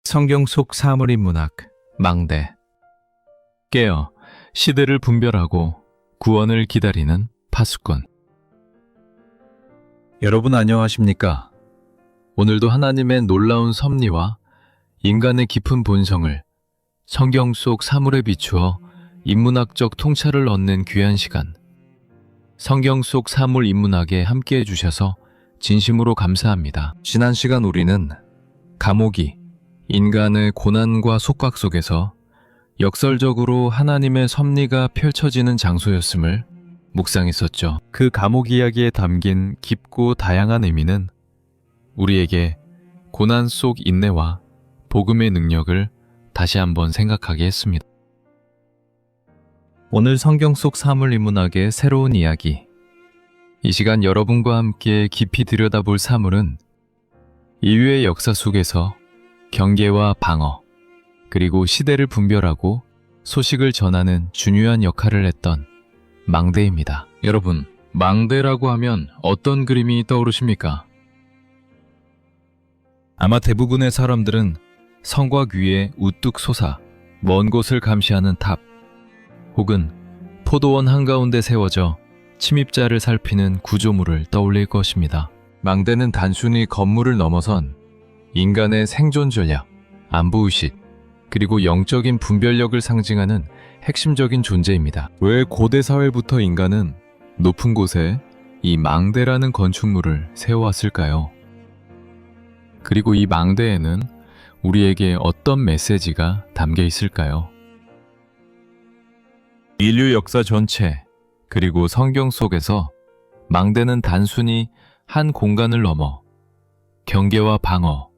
성경 속 사물인문학 망대. 깨어 시대를 분별하고 구원을 기다리는 파수꾼. 여러분 안녕하십니까? 오늘도 하나님의 놀라운 섭리와 인간의 깊은 본성을 성경 속 사물에 비추어 인문학적 통찰을 얻는 귀한 시간, 성경 속 사물 인문학에 함께해 주셔서 진심으로 감사합니다. 지난 시간 우리는 감옥이 인간의 고난과 속박 속에서 역설적으로 하나님의 섭리가 펼쳐지는 장소였음을 묵상했었죠. 그 감옥 이야기에 담긴 깊고 다양한 의미는 우리에게 고난 속 인내와 복음의 능력을 다시 한번 생각하게 했습니다. 오늘 성경 속 사물 인문학의 새로운 이야기, 이 시간 여러분과 함께 깊이 들여다볼 사물은 인류의 역사 속에서 경계와 방어, 그리고 시대를 분별하고 소식을 전하는 중요한 역할을 했던 망대입니다. 여러분, 망대라고 하면 어떤 그림이 떠오르십니까? 아마 대부분의 사람들은 성곽 위에 우뚝 솟아 먼 곳을 감시하는 탑, 혹은 포도원 한가운데 세워져 침입자를 살피는 구조물을 떠올릴 것입니다. 망대는 단순히 건물을 넘어선 인간의 생존 전략, 안보의식, 그리고 영적인 분별력을 상징하는 핵심적인 존재입니다. 왜 고대 사회부터 인간은 높은 곳에 이 망대라는 건축물을 세워왔을까요? 그리고 이 망대에는 우리에게 어떤 메시지가 담겨 있을까요? 인류 역사 전체, 그리고 성경 속에서 망대는 단순히 한 공간을 넘어 경계와 방어,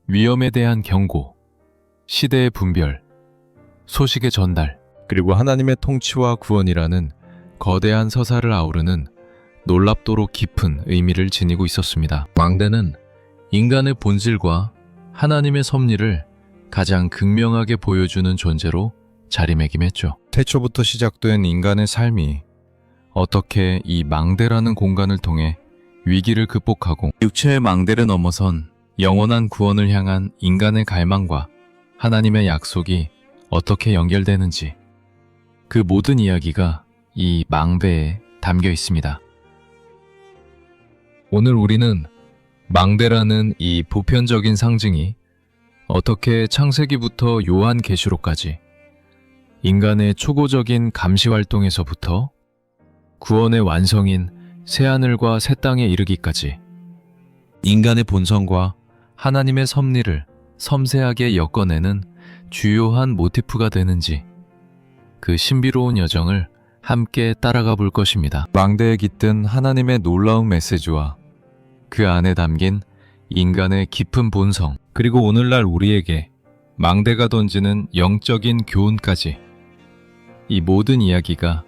위험에 대한 경고, 시대의 분별, 소식의 전달, 그리고 하나님의 통치와 구원이라는 거대한 서사를 아우르는 놀랍도록 깊은 의미를 지니고 있었습니다. 망대는 인간의 본질과 하나님의 섭리를 가장 극명하게 보여주는 존재로 자리매김했죠. 태초부터 시작된 인간의 삶이 어떻게 이 망대라는 공간을 통해 위기를 극복하고 육체의 망대를 넘어선 영원한 구원을 향한 인간의 갈망과 하나님의 약속이 어떻게 연결되는지, 그 모든 이야기가 이 망대에 담겨 있습니다. 오늘 우리는 망대라는 이 보편적인 상징이 어떻게 창세기부터 요한계시록까지 인간의 초고적인 감시 활동에서부터 구원의 완성인 새하늘과 새 땅에 이르기까지 인간의 본성과 하나님의 섭리를 섬세하게 엮어내는 주요한 모티프가 되는지, 그 신비로운 여정을 함께 따라가 볼 것입니다. 망대에 깃든 하나님의 놀라운 메시지와 그 안에 담긴 인간의 깊은 본성, 그리고 오늘날 우리에게 망대가 던지는 영적인 교훈까지, 이 모든 이야기가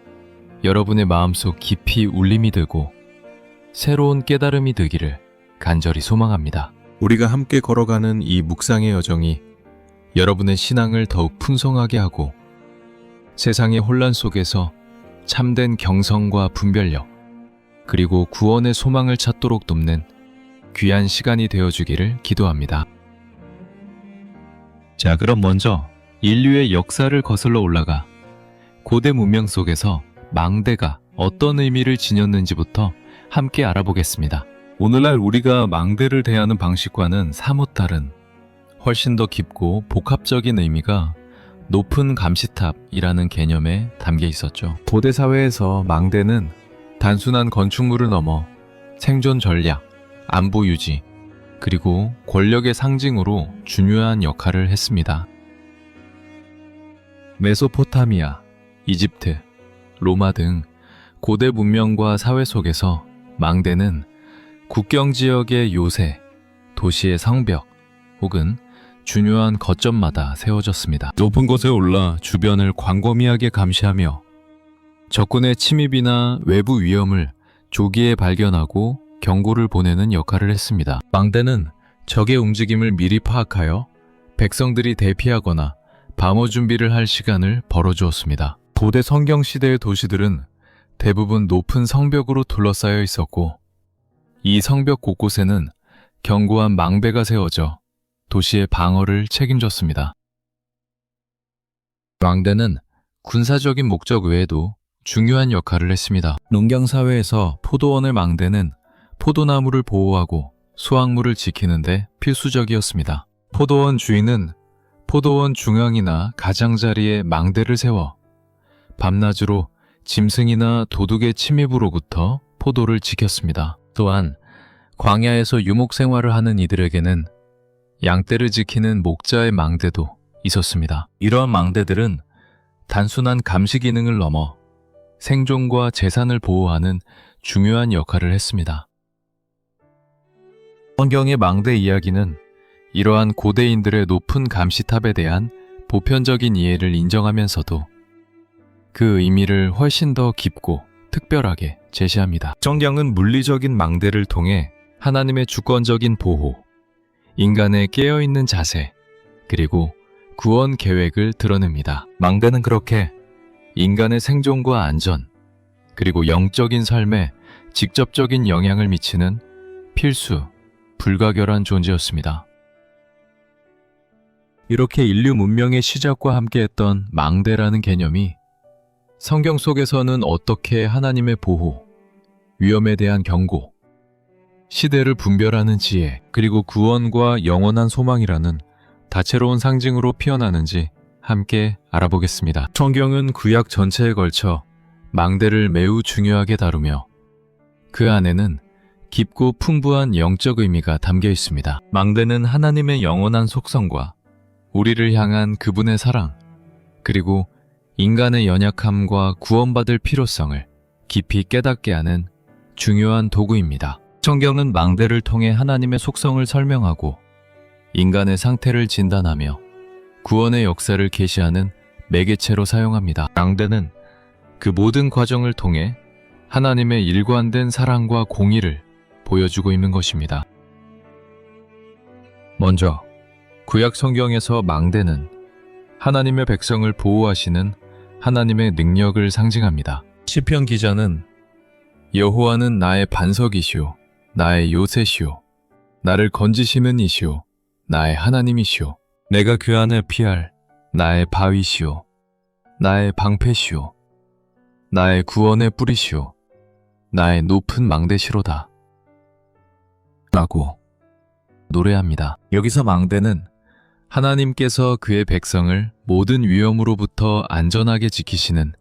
여러분의 마음속 깊이 울림이 되고 새로운 깨달음이 되기를 간절히 소망합니다. 우리가 함께 걸어가는 이 묵상의 여정이 여러분의 신앙을 더욱 풍성하게 하고 세상의 혼란 속에서 참된 경성과 분별력, 그리고 구원의 소망을 찾도록 돕는 귀한 시간이 되어주기를 기도합니다. 자, 그럼 먼저 인류의 역사를 거슬러 올라가 고대 문명 속에서 망대가 어떤 의미를 지녔는지부터 함께 알아보겠습니다. 오늘날 우리가 망대를 대하는 방식과는 사뭇 다른, 훨씬 더 깊고 복합적인 의미가 높은 감시탑이라는 개념에 담겨 있었죠. 고대 사회에서 망대는 단순한 건축물을 넘어 생존 전략, 안보 유지, 그리고 권력의 상징으로 중요한 역할을 했습니다. 메소포타미아, 이집트, 로마 등 고대 문명과 사회 속에서 망대는 국경 지역의 요새, 도시의 성벽, 혹은 중요한 거점마다 세워졌습니다. 높은 곳에 올라 주변을 광범위하게 감시하며 적군의 침입이나 외부 위험을 조기에 발견하고 경고를 보내는 역할을 했습니다. 망대는 적의 움직임을 미리 파악하여 백성들이 대피하거나 방어 준비를 할 시간을 벌어주었습니다. 고대 성경 시대의 도시들은 대부분 높은 성벽으로 둘러싸여 있었고, 이 성벽 곳곳에는 견고한 망배가 세워져 도시의 방어를 책임졌습니다. 망대는 군사적인 목적 외에도 중요한 역할을 했습니다. 농경사회에서 포도원을 망대는 포도나무를 보호하고 수확물을 지키는 데 필수적이었습니다. 포도원 주인은 포도원 중앙이나 가장자리에 망대를 세워 밤낮으로 짐승이나 도둑의 침입으로부터 포도를 지켰습니다. 또한 광야에서 유목 생활을 하는 이들에게는 양떼를 지키는 목자의 망대도 있었습니다. 이러한 망대들은 단순한 감시 기능을 넘어 생존과 재산을 보호하는 중요한 역할을 했습니다. 성경의 망대 이야기는 이러한 고대인들의 높은 감시탑에 대한 보편적인 이해를 인정하면서도 그 의미를 훨씬 더 깊고 특별하게 제시합니다. 성경은 물리적인 망대를 통해 하나님의 주권적인 보호, 인간의 깨어있는 자세, 그리고 구원 계획을 드러냅니다. 망대는 그렇게 인간의 생존과 안전, 그리고 영적인 삶에 직접적인 영향을 미치는 필수, 불가결한 존재였습니다. 이렇게 인류 문명의 시작과 함께했던 망대라는 개념이 성경 속에서는 어떻게 하나님의 보호, 위험에 대한 경고, 시대를 분별하는 지혜, 그리고 구원과 영원한 소망이라는 다채로운 상징으로 피어나는지 함께 알아보겠습니다. 성경은 구약 전체에 걸쳐 망대를 매우 중요하게 다루며 그 안에는 깊고 풍부한 영적 의미가 담겨 있습니다. 망대는 하나님의 영원한 속성과 우리를 향한 그분의 사랑, 그리고 인간의 연약함과 구원받을 필요성을 깊이 깨닫게 하는 중요한 도구입니다. 성경은 망대를 통해 하나님의 속성을 설명하고 인간의 상태를 진단하며 구원의 역사를 계시하는 매개체로 사용합니다. 망대는 그 모든 과정을 통해 하나님의 일관된 사랑과 공의를 보여주고 있는 것입니다. 먼저 구약 성경에서 망대는 하나님의 백성을 보호하시는 하나님의 능력을 상징합니다. 시편 기자는 여호와는 나의 반석이시오, 나의 요새시오, 나를 건지시는 이시오, 나의 하나님이시오, 내가 그 안에 피할 나의 바위시오, 나의 방패시오, 나의 구원의 뿌리시오, 나의 높은 망대시로다 라고 노래합니다. 여기서 망대는 하나님께서 그의 백성을 모든 위험으로부터 안전하게 지키시는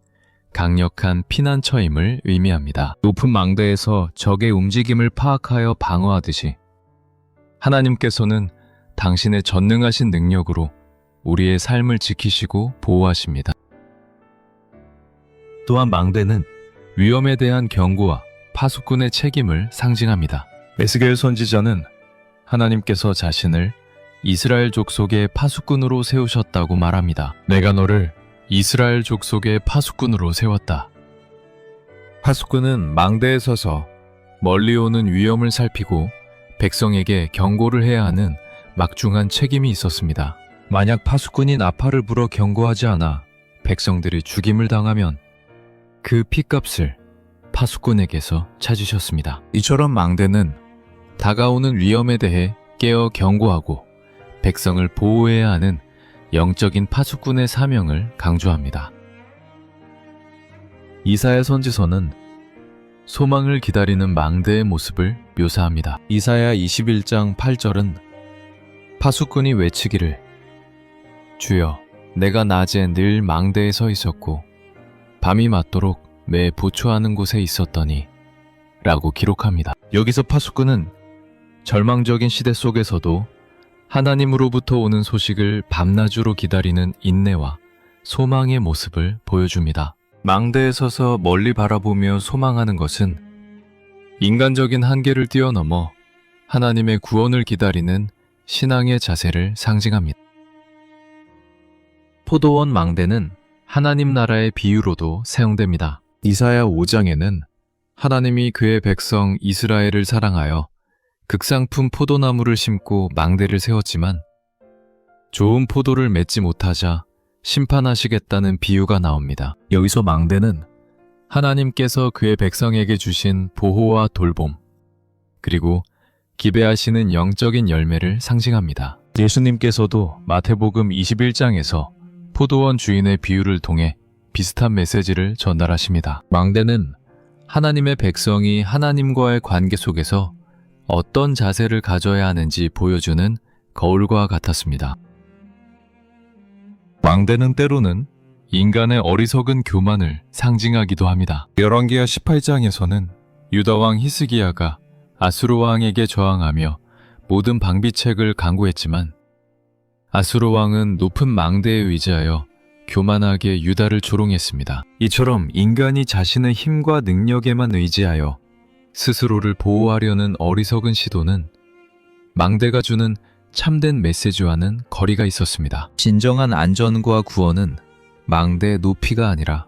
강력한 피난처임을 의미합니다. 높은 망대에서 적의 움직임을 파악하여 방어하듯이 하나님께서는 당신의 전능하신 능력으로 우리의 삶을 지키시고 보호하십니다. 또한 망대는 위험에 대한 경고와 파수꾼의 책임을 상징합니다. 에스겔 선지자는 하나님께서 자신을 이스라엘 족속의 파수꾼으로 세우셨다고 말합니다. 내가 너를 이스라엘 족속의 파수꾼으로 세웠다. 파수꾼은 망대에 서서 멀리 오는 위험을 살피고 백성에게 경고를 해야 하는 막중한 책임이 있었습니다. 만약 파수꾼이 나팔을 불어 경고하지 않아 백성들이 죽임을 당하면 그 핏값을 파수꾼에게서 찾으셨습니다. 이처럼 망대는 다가오는 위험에 대해 깨어 경고하고 백성을 보호해야 하는 영적인 파수꾼의 사명을 강조합니다. 이사야 선지서는 소망을 기다리는 망대의 모습을 묘사합니다. 이사야 21장 8절은 파수꾼이 외치기를 주여 내가 낮에 늘 망대에 서 있었고 밤이 맞도록 매 보초하는 곳에 있었더니 라고 기록합니다. 여기서 파수꾼은 절망적인 시대 속에서도 하나님으로부터 오는 소식을 밤낮으로 기다리는 인내와 소망의 모습을 보여줍니다. 망대에 서서 멀리 바라보며 소망하는 것은 인간적인 한계를 뛰어넘어 하나님의 구원을 기다리는 신앙의 자세를 상징합니다. 포도원 망대는 하나님 나라의 비유로도 사용됩니다. 이사야 5장에는 하나님이 그의 백성 이스라엘을 사랑하여 극상품 포도나무를 심고 망대를 세웠지만 좋은 포도를 맺지 못하자 심판하시겠다는 비유가 나옵니다. 여기서 망대는 하나님께서 그의 백성에게 주신 보호와 돌봄, 그리고 기배하시는 영적인 열매를 상징합니다. 예수님께서도 마태복음 21장에서 포도원 주인의 비유를 통해 비슷한 메시지를 전달하십니다. 망대는 하나님의 백성이 하나님과의 관계 속에서 어떤 자세를 가져야 하는지 보여주는 거울과 같았습니다. 망대는 때로는 인간의 어리석은 교만을 상징하기도 합니다. 열왕기하 18장에서는 유다왕 히스기야가 아수르 왕에게 저항하며 모든 방비책을 강구했지만 아수르 왕은 높은 망대에 의지하여 교만하게 유다를 조롱했습니다. 이처럼 인간이 자신의 힘과 능력에만 의지하여 스스로를 보호하려는 어리석은 시도는 망대가 주는 참된 메시지와는 거리가 있었습니다. 진정한 안전과 구원은 망대의 높이가 아니라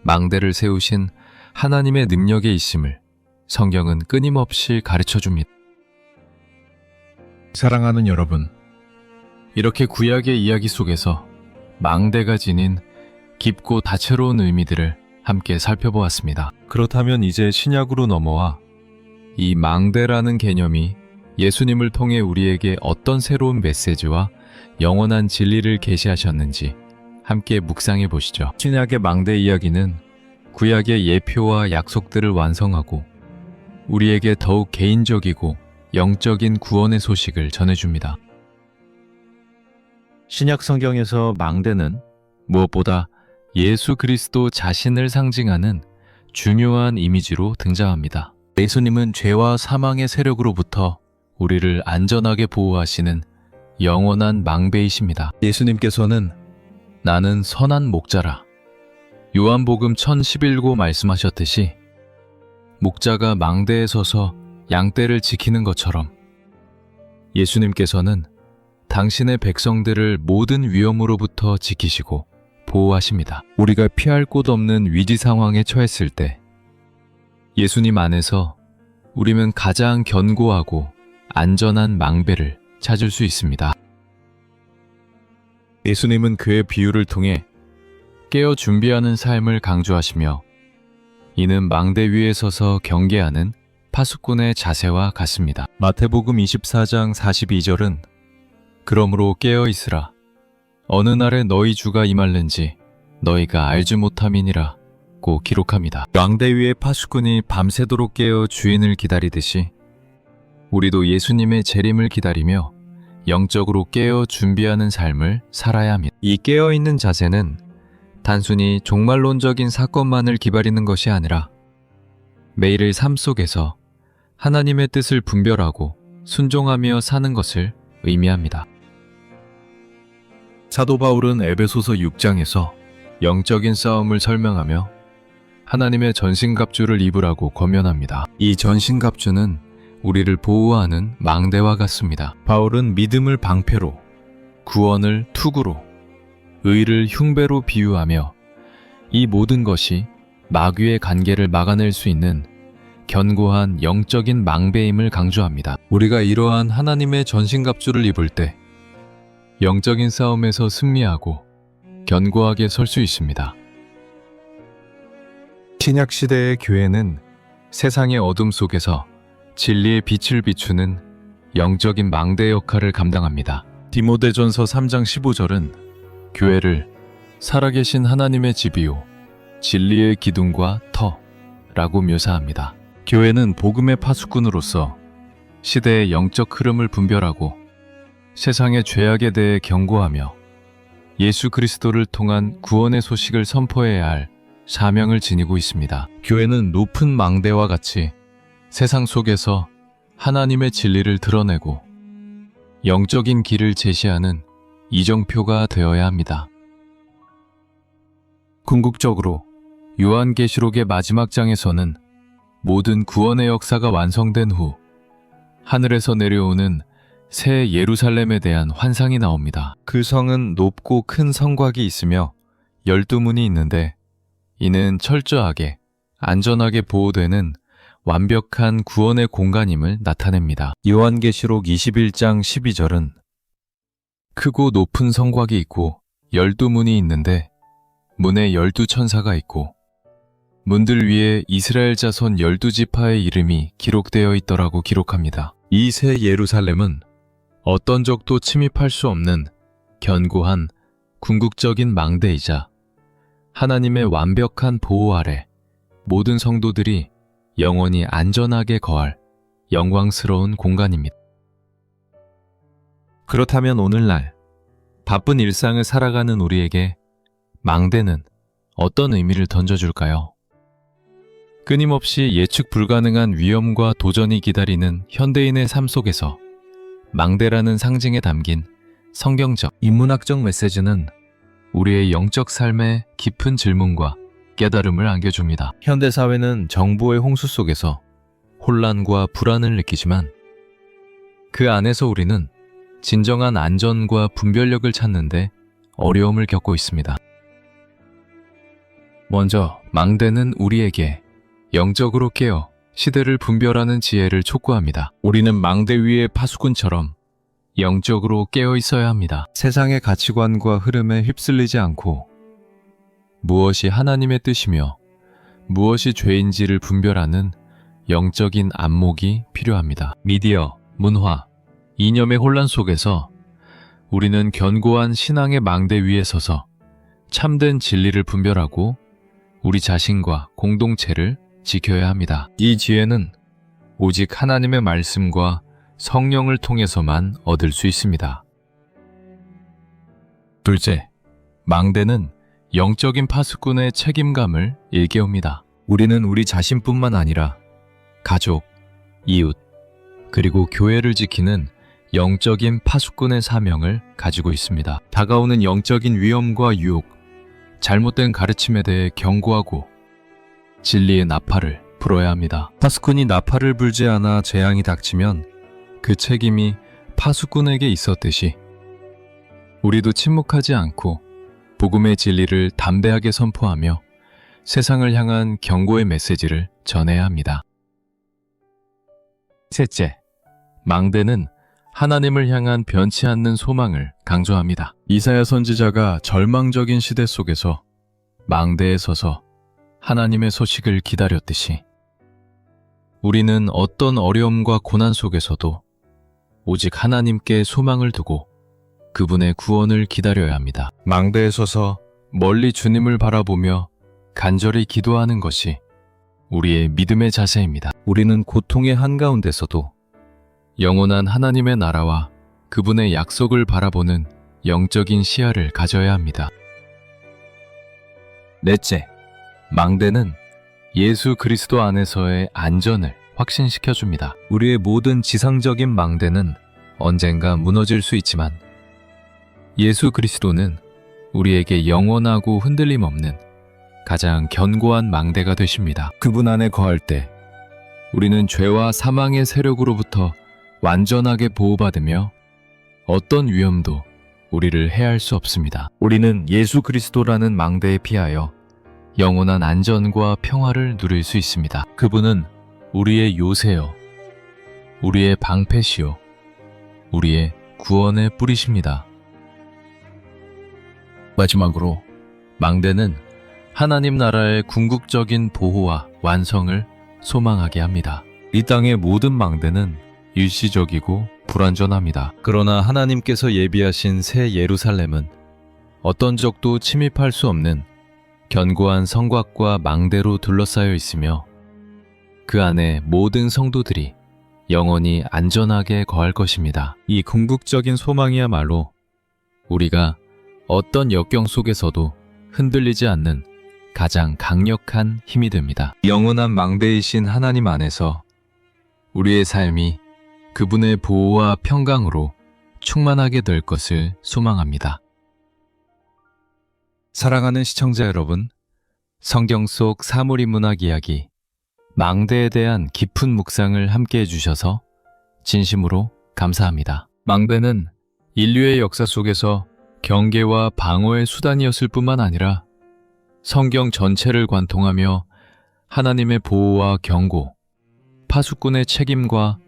망대를 세우신 하나님의 능력에 있음을 성경은 끊임없이 가르쳐줍니다. 사랑하는 여러분, 이렇게 구약의 이야기 속에서 망대가 지닌 깊고 다채로운 의미들을 함께 살펴보았습니다. 그렇다면 이제 신약으로 넘어와 이 망대라는 개념이 예수님을 통해 우리에게 어떤 새로운 메시지와 영원한 진리를 계시하셨는지 함께 묵상해 보시죠. 신약의 망대 이야기는 구약의 예표와 약속들을 완성하고 우리에게 더욱 개인적이고 영적인 구원의 소식을 전해줍니다. 신약 성경에서 망대는 무엇보다 예수 그리스도 자신을 상징하는 중요한 이미지로 등장합니다. 예수님은 죄와 사망의 세력으로부터 우리를 안전하게 보호하시는 영원한 망배이십니다. 예수님께서는 나는 선한 목자라. 요한복음 1011고 말씀하셨듯이 목자가 망대에 서서 양떼를 지키는 것처럼 예수님께서는 당신의 백성들을 모든 위험으로부터 지키시고 보호하십니다. 우리가 피할 곳 없는 위기 상황에 처했을 때 예수님 안에서 우리는 가장 견고하고 안전한 망배를 찾을 수 있습니다. 예수님은 그의 비유를 통해 깨어 준비하는 삶을 강조하시며 이는 망대 위에 서서 경계하는 파수꾼의 자세와 같습니다. 마태복음 24장 42절은 그러므로 깨어 있으라. 어느 날에 너희 주가 임할는지 너희가 알지 못함이니라 고 기록합니다. 망대 위의 파수꾼이 밤새도록 깨어 주인을 기다리듯이 우리도 예수님의 재림을 기다리며 영적으로 깨어 준비하는 삶을 살아야 합니다. 이 깨어있는 자세는 단순히 종말론적인 사건만을 기다리는 것이 아니라 매일의 삶 속에서 하나님의 뜻을 분별하고 순종하며 사는 것을 의미합니다. 사도 바울은 에베소서 6장에서 영적인 싸움을 설명하며 하나님의 전신갑주를 입으라고 권면합니다. 이 전신갑주는 우리를 보호하는 망대와 같습니다. 바울은 믿음을 방패로, 구원을 투구로, 의를 흉배로 비유하며 이 모든 것이 마귀의 간계를 막아낼 수 있는 견고한 영적인 망배임을 강조합니다. 우리가 이러한 하나님의 전신갑주를 입을 때 영적인 싸움에서 승리하고 견고하게 설 수 있습니다. 신약 시대의 교회는 세상의 어둠 속에서 진리의 빛을 비추는 영적인 망대 역할을 감당합니다. 디모데전서 3장 15절은 교회를 살아계신 하나님의 집이요 진리의 기둥과 터라고 묘사합니다. 교회는 복음의 파수꾼으로서 시대의 영적 흐름을 분별하고 세상의 죄악에 대해 경고하며 예수 그리스도를 통한 구원의 소식을 선포해야 할 사명을 지니고 있습니다. 교회는 높은 망대와 같이 세상 속에서 하나님의 진리를 드러내고 영적인 길을 제시하는 이정표가 되어야 합니다. 궁극적으로 요한계시록의 마지막 장에서는 모든 구원의 역사가 완성된 후 하늘에서 내려오는 새 예루살렘에 대한 환상이 나옵니다. 그 성은 높고 큰 성곽이 있으며 12문이 있는데 이는 철저하게 안전하게 보호되는 완벽한 구원의 공간임을 나타냅니다. 요한계시록 21장 12절은 크고 높은 성곽이 있고 12문이 있는데 문에 12천사가 있고 문들 위에 이스라엘 자손 12지파의 이름이 기록되어 있더라고 기록합니다. 이 새 예루살렘은 어떤 적도 침입할 수 없는 견고한 궁극적인 망대이자 하나님의 완벽한 보호 아래 모든 성도들이 영원히 안전하게 거할 영광스러운 공간입니다. 그렇다면 오늘날 바쁜 일상을 살아가는 우리에게 망대는 어떤 의미를 던져줄까요? 끊임없이 예측 불가능한 위험과 도전이 기다리는 현대인의 삶 속에서 망대라는 상징에 담긴 성경적, 인문학적 메시지는 우리의 영적 삶에 깊은 질문과 깨달음을 안겨줍니다. 현대사회는 정보의 홍수 속에서 혼란과 불안을 느끼지만 그 안에서 우리는 진정한 안전과 분별력을 찾는데 어려움을 겪고 있습니다. 먼저 망대는 우리에게 영적으로 깨어 시대를 분별하는 지혜를 촉구합니다. 우리는 망대 위의 파수꾼처럼 영적으로 깨어 있어야 합니다. 세상의 가치관과 흐름에 휩쓸리지 않고 무엇이 하나님의 뜻이며 무엇이 죄인지를 분별하는 영적인 안목이 필요합니다. 미디어, 문화, 이념의 혼란 속에서 우리는 견고한 신앙의 망대 위에 서서 참된 진리를 분별하고 우리 자신과 공동체를 지켜야 합니다. 이 지혜는 오직 하나님의 말씀과 성령을 통해서만 얻을 수 있습니다. 둘째, 망대는 영적인 파수꾼의 책임감을 일깨웁니다. 우리는 우리 자신뿐만 아니라 가족, 이웃, 그리고 교회를 지키는 영적인 파수꾼의 사명을 가지고 있습니다. 다가오는 영적인 위험과 유혹, 잘못된 가르침에 대해 경고하고 진리의 나팔을 불어야 합니다. 파수꾼이 나팔을 불지 않아 재앙이 닥치면 그 책임이 파수꾼에게 있었듯이 우리도 침묵하지 않고 복음의 진리를 담대하게 선포하며 세상을 향한 경고의 메시지를 전해야 합니다. 셋째, 망대는 하나님을 향한 변치 않는 소망을 강조합니다. 이사야 선지자가 절망적인 시대 속에서 망대에 서서 하나님의 소식을 기다렸듯이 우리는 어떤 어려움과 고난 속에서도 오직 하나님께 소망을 두고 그분의 구원을 기다려야 합니다. 망대에 서서 멀리 주님을 바라보며 간절히 기도하는 것이 우리의 믿음의 자세입니다. 우리는 고통의 한가운데서도 영원한 하나님의 나라와 그분의 약속을 바라보는 영적인 시야를 가져야 합니다. 넷째, 망대는 예수 그리스도 안에서의 안전을 확신시켜줍니다. 우리의 모든 지상적인 망대는 언젠가 무너질 수 있지만 예수 그리스도는 우리에게 영원하고 흔들림 없는 가장 견고한 망대가 되십니다. 그분 안에 거할 때 우리는 죄와 사망의 세력으로부터 완전하게 보호받으며 어떤 위험도 우리를 해할 수 없습니다. 우리는 예수 그리스도라는 망대에 피하여 영원한 안전과 평화를 누릴 수 있습니다. 그분은 우리의 요새요, 우리의 방패시요, 우리의 구원의 뿌리십니다. 마지막으로 망대는 하나님 나라의 궁극적인 보호와 완성을 소망하게 합니다. 이 땅의 모든 망대는 일시적이고 불완전합니다. 그러나 하나님께서 예비하신 새 예루살렘은 어떤 적도 침입할 수 없는 견고한 성곽과 망대로 둘러싸여 있으며 그 안에 모든 성도들이 영원히 안전하게 거할 것입니다. 이 궁극적인 소망이야말로 우리가 어떤 역경 속에서도 흔들리지 않는 가장 강력한 힘이 됩니다. 영원한 망대이신 하나님 안에서 우리의 삶이 그분의 보호와 평강으로 충만하게 될 것을 소망합니다. 사랑하는 시청자 여러분, 성경 속 사물인문학 이야기 망대에 대한 깊은 묵상을 함께 해주셔서 진심으로 감사합니다. 망대는 인류의 역사 속에서 경계와 방어의 수단이었을 뿐만 아니라 성경 전체를 관통하며 하나님의 보호와 경고, 파수꾼의 책임과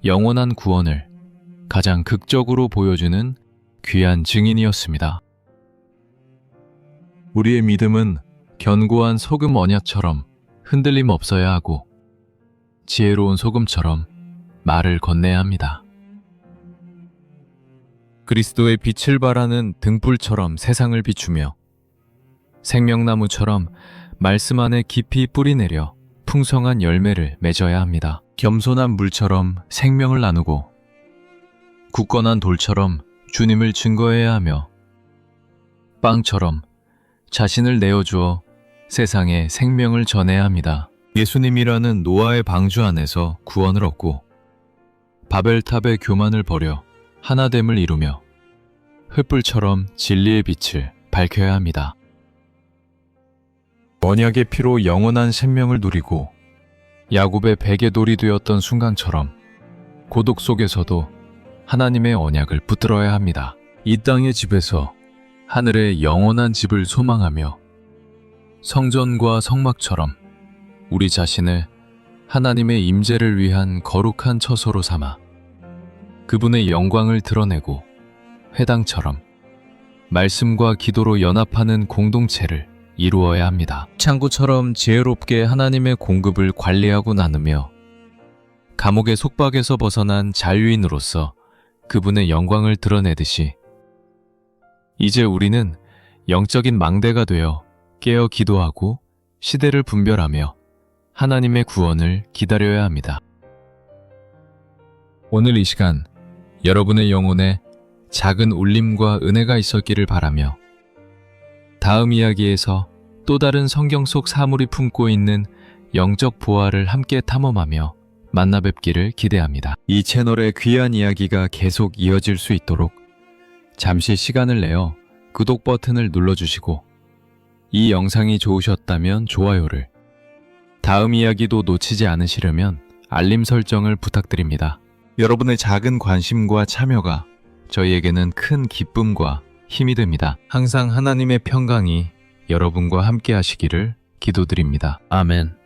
영원한 구원을 가장 극적으로 보여주는 귀한 증인이었습니다. 우리의 믿음은 견고한 소금 언약처럼 흔들림 없어야 하고 지혜로운 소금처럼 말을 건네야 합니다. 그리스도의 빛을 발하는 등불처럼 세상을 비추며 생명나무처럼 말씀 안에 깊이 뿌리내려 풍성한 열매를 맺어야 합니다. 겸손한 물처럼 생명을 나누고 굳건한 돌처럼 주님을 증거해야 하며 빵처럼 자신을 내어주어 세상에 생명을 전해야 합니다. 예수님이라는 노아의 방주 안에서 구원을 얻고 바벨탑의 교만을 버려 하나됨을 이루며 횃불처럼 진리의 빛을 밝혀야 합니다. 언약의 피로 영원한 생명을 누리고 야곱의 베개 돌이 되었던 순간처럼 고독 속에서도 하나님의 언약을 붙들어야 합니다. 이 땅의 집에서 하늘의 영원한 집을 소망하며 성전과 성막처럼 우리 자신을 하나님의 임재를 위한 거룩한 처소로 삼아 그분의 영광을 드러내고 회당처럼 말씀과 기도로 연합하는 공동체를 이루어야 합니다. 창고처럼 지혜롭게 하나님의 공급을 관리하고 나누며 감옥의 속박에서 벗어난 자유인으로서 그분의 영광을 드러내듯이 이제 우리는 영적인 망대가 되어 깨어 기도하고 시대를 분별하며 하나님의 구원을 기다려야 합니다. 오늘 이 시간 여러분의 영혼에 작은 울림과 은혜가 있었기를 바라며 다음 이야기에서 또 다른 성경 속 사물이 품고 있는 영적 보화를 함께 탐험하며 만나 뵙기를 기대합니다. 이 채널의 귀한 이야기가 계속 이어질 수 있도록 잠시 시간을 내어 구독 버튼을 눌러주시고 이 영상이 좋으셨다면 좋아요를, 다음 이야기도 놓치지 않으시려면 알림 설정을 부탁드립니다. 여러분의 작은 관심과 참여가 저희에게는 큰 기쁨과 힘이 됩니다. 항상 하나님의 평강이 여러분과 함께 하시기를 기도드립니다. 아멘.